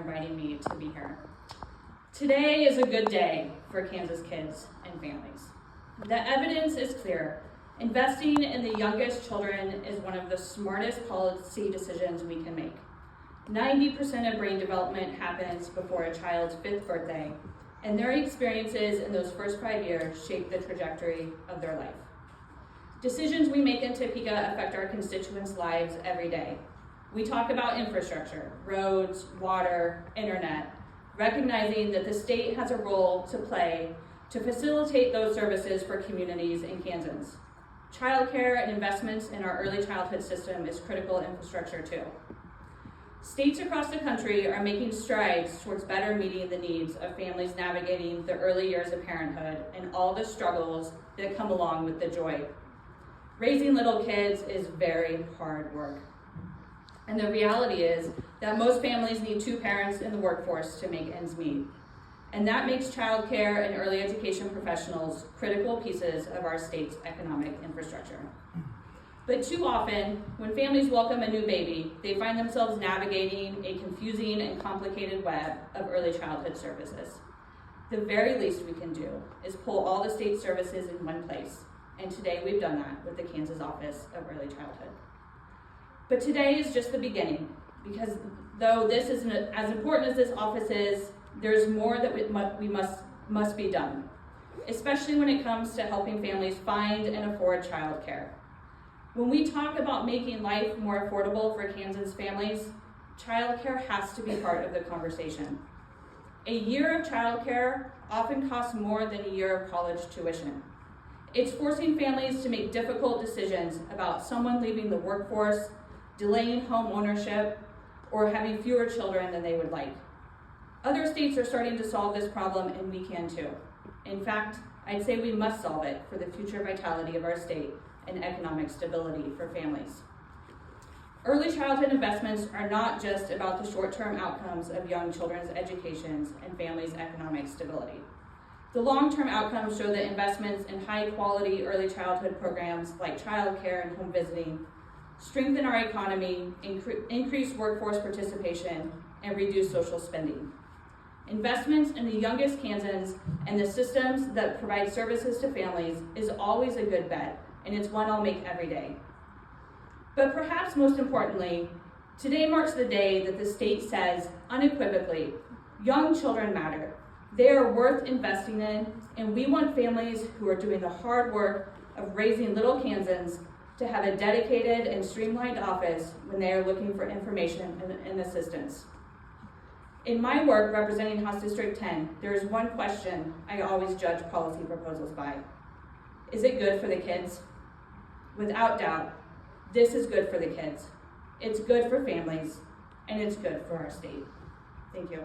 inviting me to be here. Today is a good day for Kansas kids and families. The evidence is clear. Investing in the youngest children is one of the smartest policy decisions we can make. 90% of brain development happens before a child's 5th birthday, and their experiences in those first 5 years shape the trajectory of their life. Decisions we make in Topeka affect our constituents' lives every day. We talk about infrastructure, roads, water, internet, recognizing that the state has a role to play to facilitate those services for communities in Kansas. Childcare and investments in our early childhood system is critical infrastructure too. States across the country are making strides towards better meeting the needs of families navigating the early years of parenthood and all the struggles that come along with the joy. Raising little kids is very hard work. And the reality is that most families need 2 parents in the workforce to make ends meet. And that makes childcare and early education professionals critical pieces of our state's economic infrastructure. But too often, when families welcome a new baby, they find themselves navigating a confusing and complicated web of early childhood services. The very least we can do is pull all the state services in one place, and today we've done that with the Kansas Office of Early Childhood. But today is just the beginning, because though this is as important as this office is, there's more that must be done, especially when it comes to helping families find and afford childcare. When we talk about making life more affordable for Kansas families, childcare has to be part of the conversation. A year of childcare often costs more than a year of college tuition. It's forcing families to make difficult decisions about someone leaving the workforce, delaying home ownership, or having fewer children than they would like. Other states are starting to solve this problem, and we can too. In fact, I'd say we must solve it for the future vitality of our state and economic stability for families. Early childhood investments are not just about the short-term outcomes of young children's educations and families' economic stability. The long-term outcomes show that investments in high-quality early childhood programs like childcare and home visiting strengthen our economy, increase workforce participation, and reduce social spending. Investments in the youngest Kansans and the systems that provide services to families is always a good bet, and it's one I'll make every day. But perhaps most importantly, today marks the day that the state says unequivocally, young children matter. They are worth investing in, and we want families who are doing the hard work of raising little Kansans to have a dedicated and streamlined office when they are looking for information and assistance. In my work representing House District 10, there is one question I always judge policy proposals by. Is it good for the kids? Without doubt, this is good for the kids. It's good for families, and it's good for our state. Thank you.